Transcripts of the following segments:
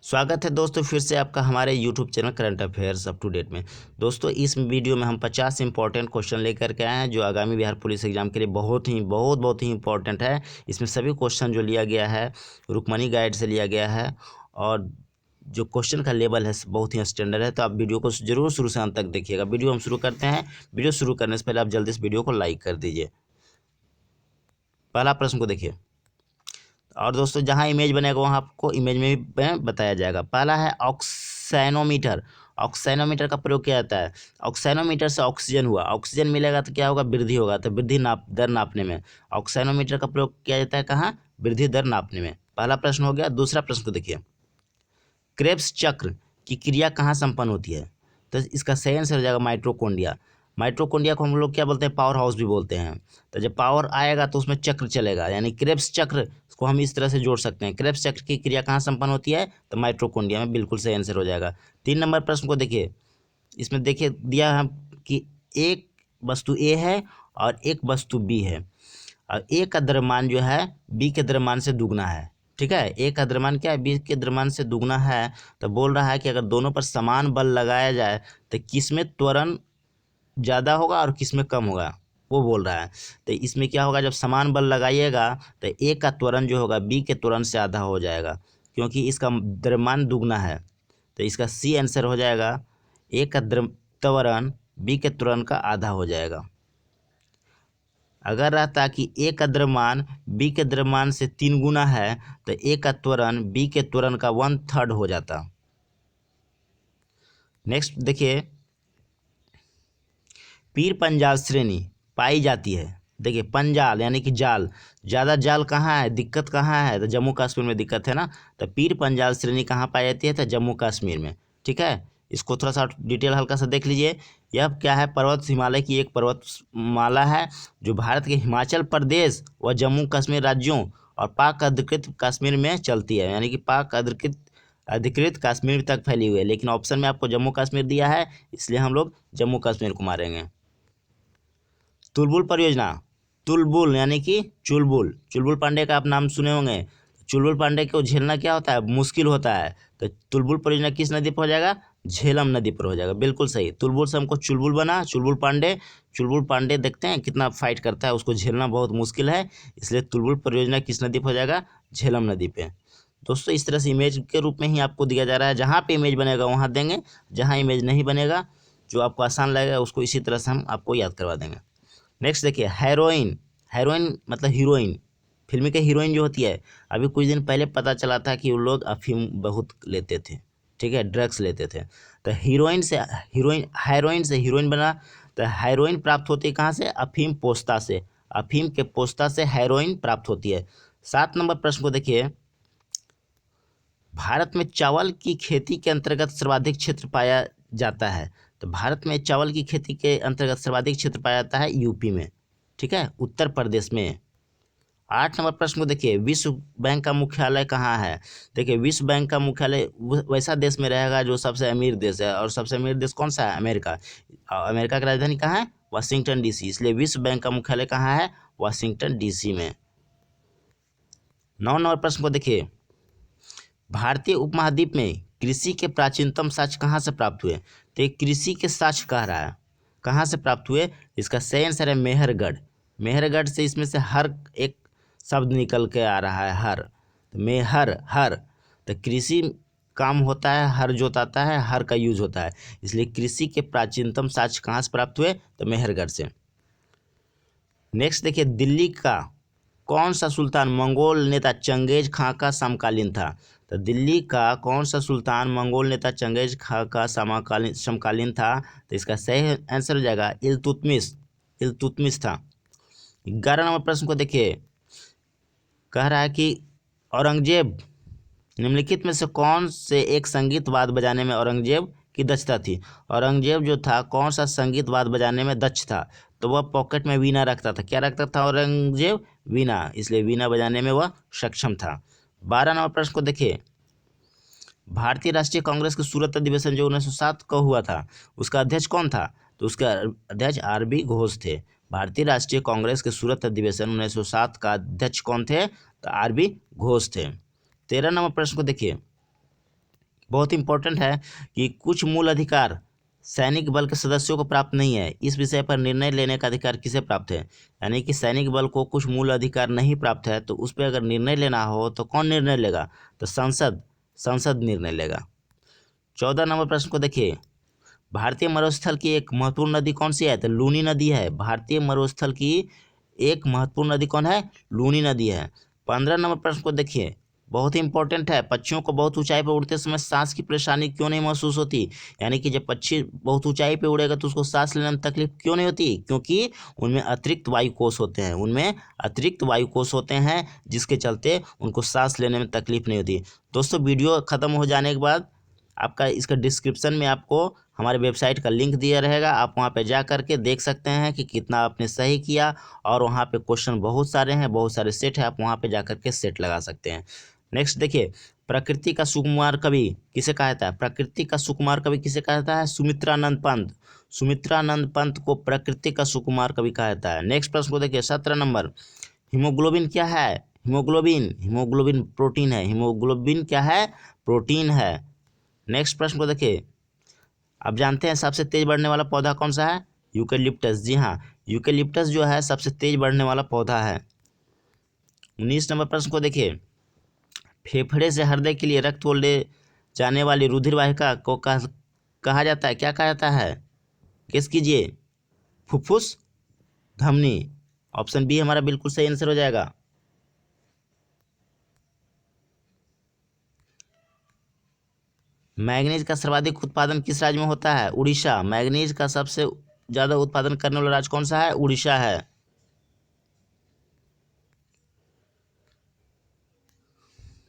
स्वागत है दोस्तों फिर से आपका हमारे YouTube channel current affairs up to date में। दोस्तों इस वीडियो में हम 50 इंपॉर्टेंट क्वेश्चन लेकर के आए हैं जो आगामी बिहार पुलिस एग्जाम के लिए बहुत ही इंपॉर्टेंट है। इसमें सभी क्वेश्चन जो लिया गया है रुक्मणी गाइड से लिया गया है और जो क्वेश्चन का लेवल है बहुत ही स्टैंडर्ड है। तो आप वीडियो को जरूर शुरू से अंत तक देखिएगा। वीडियो हम शुरू करते हैं। वीडियो शुरू करने से पहले आप जल्दी इस वीडियो को लाइक कर दीजिए। पहला प्रश्न को देखिए और दोस्तों जहां इमेज बनेगा वहां आपको इमेज में भी बताया जाएगा। पहला है ऑक्सैनोमीटर। ऑक्सैनोमीटर का प्रयोग किया जाता है। ऑक्सैनोमीटर से ऑक्सीजन हुआ, ऑक्सीजन मिलेगा तो क्या होगा, वृद्धि होगा, तो वृद्धि दर नापने में ऑक्सैनोमीटर का प्रयोग किया जाता है। कहाँ? वृद्धि दर नापने में। पहला प्रश्न हो गया। दूसरा प्रश्न को देखिए, क्रेब्स चक्र की क्रिया कहाँ संपन्न होती है? तो इसका सही आंसर हो जाएगा माइटोकॉन्ड्रिया। माइटोकॉन्ड्रिया को हम लोग क्या बोलते हैं? पावर हाउस भी बोलते हैं। तो जब पावर आएगा तो उसमें चक्र चलेगा, यानी क्रेब्स चक्र को हम इस तरह से जोड़ सकते हैं। क्रेब्स चक्र की क्रिया कहाँ संपन्न होती है? तो माइटोकॉन्ड्रिया में। बिल्कुल सही आंसर हो जाएगा। 3 नंबर प्रश्न को देखिए, इसमें देखिए दिया है कि एक वस्तु ए है और एक वस्तु बी है और ए का द्रव्यमान जो है बी के द्रव्यमान से दुगना है। ठीक है, ए का द्रव्यमान क्या है? बी के द्रव्यमान से दुगना है। तो बोल रहा है कि अगर दोनों पर समान बल लगाया जाए तो किसमें त्वरण ज़्यादा होगा और किसमें कम होगा, वो बोल रहा है। तो इसमें क्या होगा, जब समान बल लगाइएगा तो ए का त्वरण जो होगा बी के त्वरण से आधा हो जाएगा, क्योंकि इसका द्रव्यमान दुगना है। तो इसका सी आंसर हो जाएगा, ए का त्वरण बी के त्वरण का आधा हो जाएगा। अगर रहता कि ए का द्रव्यमान बी के द्रव्यमान से 3 गुना है तो ए का त्वरण बी के त्वरण का 1/3 हो जाता। नेक्स्ट देखिए, पीर पंजाल श्रेणी पाई जाती है। देखिए पंजाल यानी कि जाल, ज़्यादा जाल कहाँ है, दिक्कत कहाँ है? तो जम्मू कश्मीर में दिक्कत है ना। तो पीर पंजाल श्रेणी कहाँ पाई जाती है? तो जम्मू कश्मीर में। ठीक है, इसको थोड़ा सा डिटेल हल्का सा देख लीजिए। यह क्या है? पर्वत हिमालय की एक पर्वतमाला है जो भारत के हिमाचल प्रदेश व जम्मू कश्मीर राज्यों और पाक अधिकृत कश्मीर में चलती है, यानी कि पाक अधिकृत कश्मीर तक फैली हुई है। लेकिन ऑप्शन में आपको जम्मू कश्मीर दिया है, इसलिए हम लोग जम्मू कश्मीर को मारेंगे। तुलबुल परियोजना, तुलबुल यानी कि चुलबुल, चुलबुल पांडे का आप नाम सुने होंगे। चुलबुल पांडे को झेलना क्या होता है? मुश्किल होता है। तो तुलबुल परियोजना किस नदी पर हो जाएगा? झेलम नदी पर हो जाएगा। बिल्कुल सही। तुलबुल से हमको चुलबुल बना, चुलबुल पांडे। चुलबुल पांडे देखते हैं कितना फाइट करता है, उसको झेलना बहुत मुश्किल है, इसलिए तुलबुल परियोजना किस नदी पर हो जाएगा? झेलम नदी पे। दोस्तों इस तरह से इमेज के रूप में ही आपको दिया जा रहा है। जहाँ पे इमेज बनेगा वहाँ देंगे, जहाँ इमेज नहीं बनेगा जो आपको आसान लगेगा उसको इसी तरह से हम आपको याद करवा देंगे। नेक्स्ट देखिए, हेरोइन। हेरोइन मतलब हीरोइन, फिल्म के हीरोइन जो होती है। अभी कुछ दिन पहले पता चला था कि वो लोग अफीम बहुत लेते थे। ठीक है, ड्रग्स लेते थे। तो हीरोइन से हीरोइन, हेरोइन से हीरोइन बना। तो हेरोइन प्राप्त होती है कहाँ से? अफीम पोस्ता से। अफीम के पोस्ता से हेरोइन प्राप्त होती है। 7 नंबर प्रश्न को देखिए, भारत में चावल की खेती के अंतर्गत सर्वाधिक क्षेत्र पाया जाता है। तो भारत में चावल की खेती के अंतर्गत सर्वाधिक क्षेत्र पाया जाता है यूपी में। ठीक है, उत्तर प्रदेश में। 8 नंबर प्रश्न को देखिए, विश्व बैंक का मुख्यालय कहाँ है? देखिए विश्व बैंक का मुख्यालय वैसा देश में रहेगा जो सबसे अमीर देश है, और सबसे अमीर देश कौन सा है? अमेरिका। अमेरिका की राजधानी कहाँ है? Washington DC. इसलिए विश्व बैंक का मुख्यालय कहाँ है? वाशिंगटन डीसी में। 9 नंबर प्रश्न को देखिए, भारतीय उपमहाद्वीप में कृषि के प्राचीनतम साक्ष्य कहाँ से प्राप्त हुए? तो एक कृषि के साक्ष्य कह रहा है, कहाँ से प्राप्त हुए? इसका सही आंसर है मेहरगढ़। मेहरगढ़ से इसमें से हर एक शब्द निकल के आ रहा है, हर। तो मेहर, हर। तो कृषि काम होता है, हर जोताता है, हर का यूज होता है, इसलिए कृषि के प्राचीनतम साक्ष्य कहाँ से प्राप्त हुए? तो मेहरगढ़ से। नेक्स्ट देखिए, दिल्ली का कौन सा सुल्तान मंगोल नेता चंगेज खां का समकालीन था? तो दिल्ली का कौन सा सुल्तान मंगोल नेता चंगेज खां का समकालीन था? तो इसका सही आंसर हो जाएगा इल्तुतमिश। इल्तुतमिश था। 11 नंबर प्रश्न को देखिए, कह रहा है कि औरंगजेब निम्नलिखित में से कौन से एक संगीत वाद्य बजाने में औरंगजेब की दक्षता थी? औरंगजेब जो था कौन सा संगीत वाद्य बजाने में दक्ष था? तो वह पॉकेट में वीणा रखता था। क्या रखता था औरंगजेब? वीणा, इसलिए वीणा बजाने में वह सक्षम था। 12 नंबर प्रश्न को देखिए, भारतीय राष्ट्रीय कांग्रेस के सूरत अधिवेशन जो 1907 को हुआ था, उसका अध्यक्ष कौन था? तो उसका अध्यक्ष आर बी घोष थे। भारतीय राष्ट्रीय कांग्रेस के सूरत अधिवेशन 1907 का अध्यक्ष कौन थे? तो आर बी घोष थे। 13 नंबर प्रश्न को देखिए, बहुत इंपॉर्टेंट है कि कुछ मूल अधिकार सैनिक बल के सदस्यों को प्राप्त नहीं है, इस विषय पर निर्णय लेने का अधिकार किसे प्राप्त है। यानी कि सैनिक बल को कुछ मूल अधिकार नहीं प्राप्त है, तो उस पर अगर निर्णय लेना हो तो कौन निर्णय लेगा, तो संसद संसद निर्णय लेगा। 14 नंबर प्रश्न को देखिए, भारतीय मरुस्थल की एक महत्वपूर्ण नदी कौन सी है, तो लूनी नदी है। भारतीय मरुस्थल की एक महत्वपूर्ण नदी कौन है, लूनी नदी है। 15 नंबर प्रश्न को देखिए, बहुत ही इंपॉर्टेंट है, पक्षियों को बहुत ऊंचाई पर उड़ते समय सांस की परेशानी क्यों नहीं महसूस होती। यानी कि जब पक्षी बहुत ऊंचाई पर उड़ेगा तो उसको सांस लेने में तकलीफ क्यों नहीं होती, क्योंकि उनमें अतिरिक्त वायुकोष होते हैं, उनमें अतिरिक्त वायुकोष होते हैं, जिसके चलते उनको सांस लेने में तकलीफ नहीं होती। दोस्तों वीडियो खत्म हो जाने के बाद आपका इसका डिस्क्रिप्शन में आपको हमारे वेबसाइट का लिंक दिया रहेगा, आप वहाँ पे जा करके देख सकते हैं कि कितना आपने सही किया, और वहाँ पे क्वेश्चन बहुत सारे हैं, बहुत सारे सेट है, आप वहाँ पे जा करके सेट लगा सकते हैं। नेक्स्ट देखिए, प्रकृति का सुकुमार कवि किसे कहा जाता है, प्रकृति का सुकुमार कवि किसे कहा जाता है, सुमित्रानंद पंत। सुमित्रानंद पंत को प्रकृति का सुकुमार कवि कहा जाता है। नेक्स्ट प्रश्न को देखिए, 17 नंबर, हीमोग्लोबिन क्या है, हीमोग्लोबिन हीमोग्लोबिन प्रोटीन है, हीमोग्लोबिन क्या है, प्रोटीन है। नेक्स्ट प्रश्न को देखिए, आप जानते हैं सबसे तेज बढ़ने वाला पौधा कौन सा है, यूकेलिप्टस। जी हाँ, यूकेलिप्टस जो है सबसे तेज बढ़ने वाला पौधा है। 19 नंबर प्रश्न को देखिए, फेफड़े से हृदय के लिए रक्त को ले जाने वाली रुधिर वाहिका को कहा जाता है, क्या कहा जाता है, गेस कीजिए, फुफ्फुस, धमनी। ऑप्शन बी हमारा बिल्कुल सही आंसर हो जाएगा। मैग्नीज का सर्वाधिक उत्पादन किस राज्य में होता है, उड़ीसा। मैग्नीज का सबसे ज़्यादा उत्पादन करने वाला राज्य कौन सा है, उड़ीसा है।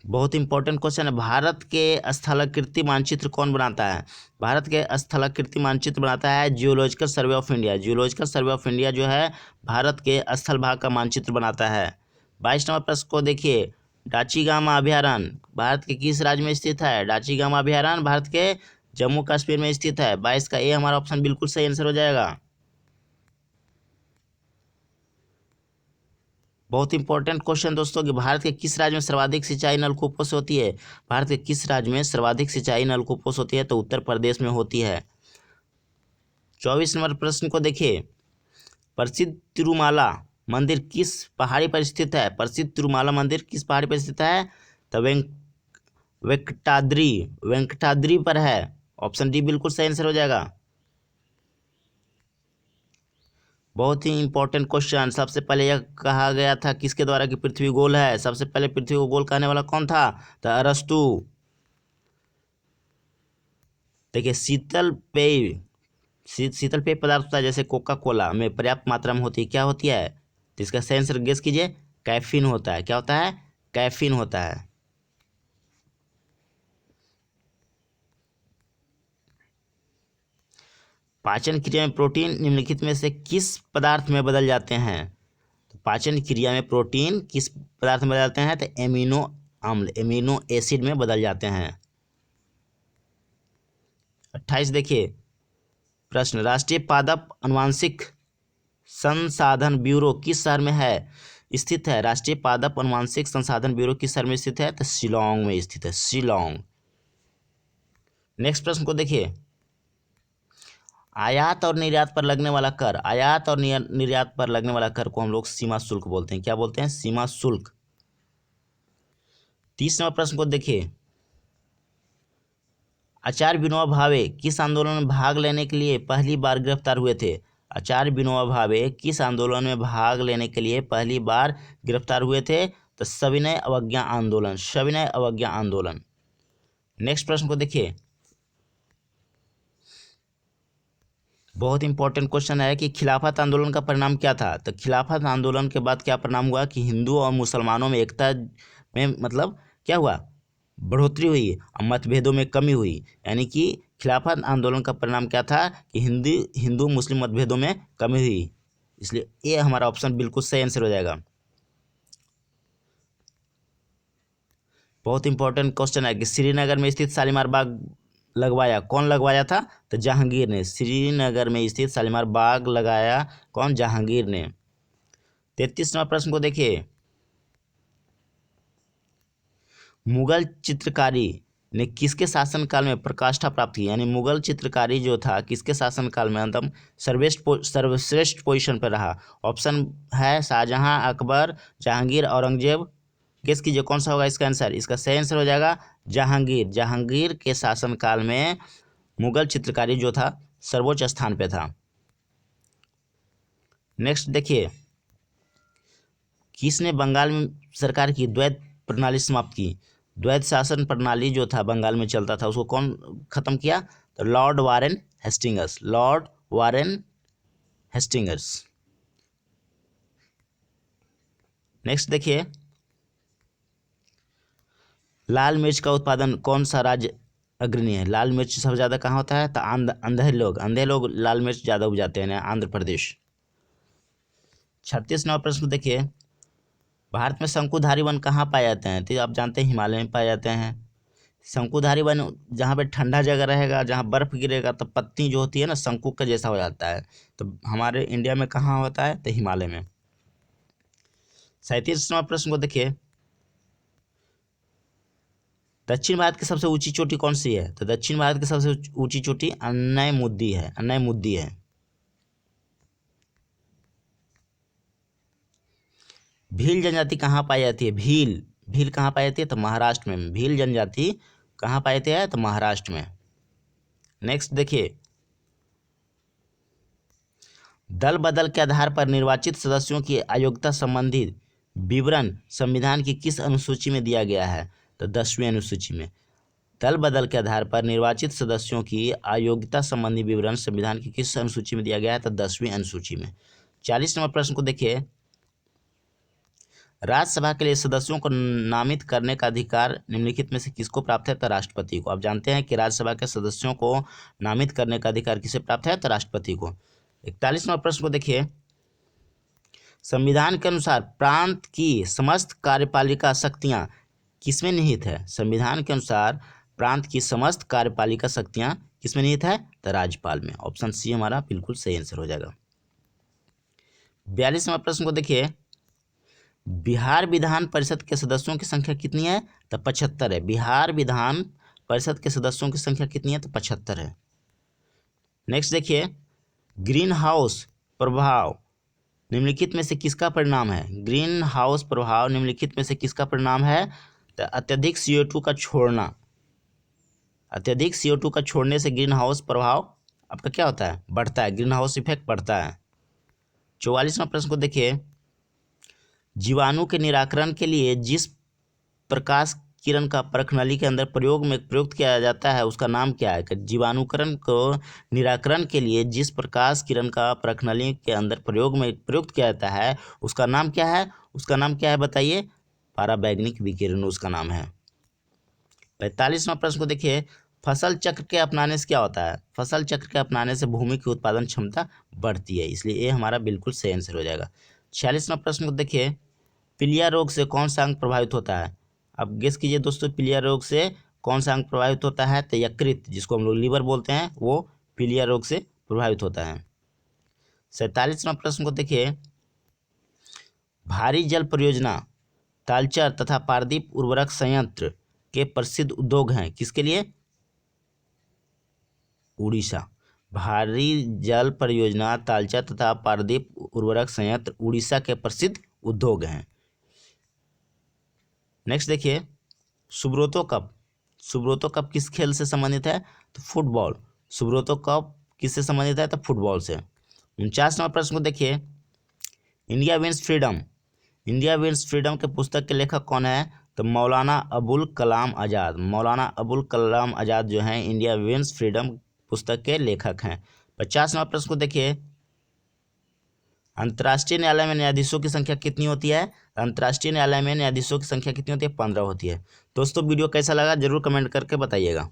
बहुत इंपॉर्टेंट क्वेश्चन है, भारत के स्थलाकृति मानचित्र कौन बनाता है। भारत के स्थलाकृति मानचित्र बनाता है geological survey of India. Geological survey of India जो है भारत के स्थल भाग का मानचित्र बनाता है। 22 नंबर प्रश्न को देखिए, डाचीगामा अभ्यारण्य भारत के किस राज्य में स्थित है। डाचीगामा अभ्यारण्य भारत के जम्मू कश्मीर में स्थित है। 22 का ए हमारा ऑप्शन बिल्कुल सही आंसर हो जाएगा। बहुत इंपॉर्टेंट क्वेश्चन दोस्तों, कि भारत के किस राज्य में सर्वाधिक सिंचाई नलकूपों से होती है। भारत के किस राज्य में सर्वाधिक सिंचाई नलकूपों से होती है, तो उत्तर प्रदेश में होती है। 24 नंबर प्रश्न को देखिए, प्रसिद्ध तिरुमाला मंदिर किस पहाड़ी पर स्थित है। प्रसिद्ध तिरुमाला मंदिर किस पहाड़ी पर स्थित है, तो वेंकटाद्री वेंकटाद्री पर है। ऑप्शन डी बिल्कुल सही आंसर हो जाएगा। बहुत ही इंपॉर्टेंट क्वेश्चन, सबसे पहले यह कहा गया था किसके द्वारा कि पृथ्वी गोल है। सबसे पहले पृथ्वी को गोल कहने वाला कौन था, तो अरस्तु। देखिए, शीतल पेय पदार्थ होता है जैसे कोका कोला में पर्याप्त मात्रा में होती है, क्या होती है, तो इसका सही आंसर गेस कीजिए, कैफीन होता है। क्या होता है, कैफीन होता है। पाचन क्रिया में प्रोटीन निम्नलिखित में से किस पदार्थ में बदल जाते हैं। तो पाचन क्रिया में प्रोटीन किस पदार्थ में बदल जाते हैं, तो एमिनो अम्ल एमिनो एसिड में बदल जाते हैं। 28 देखिए प्रश्न, राष्ट्रीय पादप अनुवांशिक संसाधन ब्यूरो किस शहर में है, स्थित है। राष्ट्रीय पादप अनुवांशिक संसाधन ब्यूरो किस शहर में स्थित है, तो शिलोंग में स्थित है, शिलोंग। नेक्स्ट प्रश्न को देखिए, आयात और निर्यात पर लगने वाला कर, आयात और निर्यात पर लगने वाला कर को हम लोग सीमा शुल्क बोलते हैं। क्या बोलते हैं, सीमा शुल्क। 30 नंबर प्रश्न को देखिए, आचार्य विनोबा भावे किस आंदोलन में भाग लेने के लिए पहली बार गिरफ्तार हुए थे। आचार्य विनोबा भावे किस आंदोलन में भाग लेने के लिए पहली बार गिरफ्तार हुए थे, तो सविनय अवज्ञा आंदोलन, सविनय अवज्ञा आंदोलन। नेक्स्ट प्रश्न को देखिए, बहुत इंपॉर्टेंट क्वेश्चन है कि खिलाफत आंदोलन का परिणाम क्या था। तो खिलाफत आंदोलन के बाद क्या परिणाम हुआ कि हिंदू और मुसलमानों में एकता में मतलब क्या हुआ, बढ़ोतरी हुई और मतभेदों में कमी हुई। यानी कि खिलाफत आंदोलन का परिणाम क्या था कि हिंदू मुस्लिम मतभेदों में कमी हुई, इसलिए ये हमारा ऑप्शन बिल्कुल सही आंसर हो जाएगा। बहुत इंपॉर्टेंट क्वेश्चन है कि श्रीनगर में स्थित शालीमार बाग लगवाया कौन, लगवाया था, तो जहांगीर ने। श्रीनगर में स्थित शालीमार बाग लगाया कौन, जहांगीर ने। 33 नंबर प्रश्न को देखिए, मुगल चित्रकारी ने किसके शासनकाल में प्रकाष्ठा प्राप्त की, यानी मुगल चित्रकारी जो था किसके शासनकाल में एकदम सर्वश्रेष्ठ पोजीशन पर रहा। ऑप्शन है शाहजहां, अकबर, जहांगीर, औरंगजेब। गेस कीजिए कौन सा होगा इसका आंसर। इसका सही आंसर हो जाएगा जहांगीर। जहांगीर के शासनकाल में मुगल चित्रकारी जो था सर्वोच्च स्थान पे था। नेक्स्ट देखिए, किसने बंगाल में सरकार की द्वैत प्रणाली समाप्त की। द्वैत शासन प्रणाली जो था बंगाल में चलता था उसको कौन खत्म किया, तो Lord Warren Hastings. Lord Warren Hastings. Next देखिए, लाल मिर्च का उत्पादन कौन सा राज्य अग्रणी है। लाल मिर्च सबसे ज़्यादा कहाँ होता है, तो अंधे लोग लाल मिर्च ज़्यादा उपजाते हैं, आंध्र प्रदेश। 36 नंबर प्रश्न देखिए, भारत में शंकुधारी वन कहाँ पाए जाते हैं, तो आप जानते हैं हिमालय में पाए जाते हैं। शंकुधारी वन जहाँ पे ठंडा जगह रहेगा, जहाँ बर्फ गिरेगा तो पत्ती जो होती है ना शंकु का जैसा हो जाता है, तो हमारे इंडिया में कहाँ होता है, तो हिमालय में। 37 नंबर प्रश्न को देखिए, दक्षिण भारत की सबसे ऊंची चोटी कौन सी है, तो दक्षिण भारत की सबसे ऊंची चोटी अन्नायमुद्दी है। अन्नायमुद्दी है। भील जनजाति कहाँ पाई जाती है, भील कहाँ पाई जाती है, तो महाराष्ट्र में। भील जनजाति कहाँ पाई जाती है, तो महाराष्ट्र में। नेक्स्ट देखिए, दल बदल के आधार पर निर्वाचित सदस्यों की अयोग्यता संबंधी विवरण संविधान की किस अनुसूची में दिया गया है, तो 10वीं अनुसूची में। दल बदल के आधार पर निर्वाचित सदस्यों की अयोग्यता संबंधी विवरण संविधान की किस अनुसूची में दिया गया है, तो 10वीं अनुसूची में। 40 नंबर प्रश्न को देखिए, राज्यसभा के लिए सदस्यों को नामित करने का अधिकार निम्नलिखित में से किसको प्राप्त है, तो राष्ट्रपति को। आप जानते हैं कि राज्यसभा के सदस्यों को नामित करने का अधिकार किसे प्राप्त है, तो राष्ट्रपति को। 41 नंबर प्रश्न को देखिए, संविधान के अनुसार प्रांत की समस्त कार्यपालिका शक्तियां किसमें निहित है। संविधान के अनुसार प्रांत की समस्त कार्यपालिका शक्तियां किसमें निहित है, तो राज्यपाल में। ऑप्शन सी हमारा बिल्कुल सही आंसर हो जाएगा। 42 नंबर प्रश्न को देखिए, बिहार विधान परिषद के सदस्यों की संख्या कितनी है, तो 75 है। बिहार विधान परिषद के सदस्यों की संख्या कितनी है, तो 75 है। नेक्स्ट देखिए, ग्रीन हाउस प्रभाव निम्नलिखित में से किसका परिणाम है। ग्रीन हाउस प्रभाव निम्नलिखित में से किसका परिणाम है, तो अत्यधिक CO2 का छोड़ना। अत्यधिक CO2 का छोड़ने से ग्रीन हाउस प्रभाव आपका क्या होता है, बढ़ता है। ग्रीन हाउस इफेक्ट बढ़ता है। 44वां प्रश्न को देखिए, जीवाणु के निराकरण के लिए जिस प्रकाश किरण का परखनली के अंदर प्रयुक्त किया जाता है उसका नाम क्या है। जीवाणुकरण को निराकरण के लिए जिस प्रकाश किरण का परखनली के अंदर प्रयुक्त किया जाता है उसका नाम क्या है, उसका नाम क्या है बताइए, पराबैंगनिक विकिरण उसका नाम है। 45वां प्रश्न को देखिए, फसल चक्र के अपनाने से क्या होता है। फसल चक्र के अपनाने से भूमि की उत्पादन क्षमता बढ़ती है, इसलिए ये हमारा बिल्कुल सही आंसर हो जाएगा। 46वां प्रश्न को देखिए, पीलिया रोग से कौन सा अंग प्रभावित होता है। अब गेस कीजिए दोस्तों, पीलिया रोग से कौन सा अंग प्रभावित होता है, तो यकृत जिसको हम लोग लीवर बोलते हैं वो पीलिया रोग से प्रभावित होता है। 47वां प्रश्न को देखिए, भारी जल परियोजना तालचर तथा पारदीप उर्वरक संयंत्र के प्रसिद्ध उद्योग हैं किसके लिए, उड़ीसा। भारी जल परियोजना तालचर तथा पारदीप उर्वरक संयंत्र उड़ीसा के प्रसिद्ध उद्योग हैं। नेक्स्ट देखिए, सुब्रोतो कप किस खेल से संबंधित है, तो फुटबॉल। सुब्रोतो कप किससे संबंधित है, तो फुटबॉल से। 49 नंबर प्रश्न को देखिए, इंडिया विंस फ्रीडम के पुस्तक के लेखक कौन है, तो मौलाना अबुल कलाम आज़ाद। मौलाना अबुल कलाम आज़ाद जो हैं इंडिया विंस फ्रीडम पुस्तक के लेखक हैं। 50 नंबर प्रश्न को देखिए, अंतर्राष्ट्रीय न्यायालय में न्यायाधीशों की संख्या कितनी होती है। अंतर्राष्ट्रीय न्यायालय में न्यायाधीशों की संख्या कितनी होती है, 15 होती है। दोस्तों वीडियो कैसा लगा जरूर कमेंट करके बताइएगा।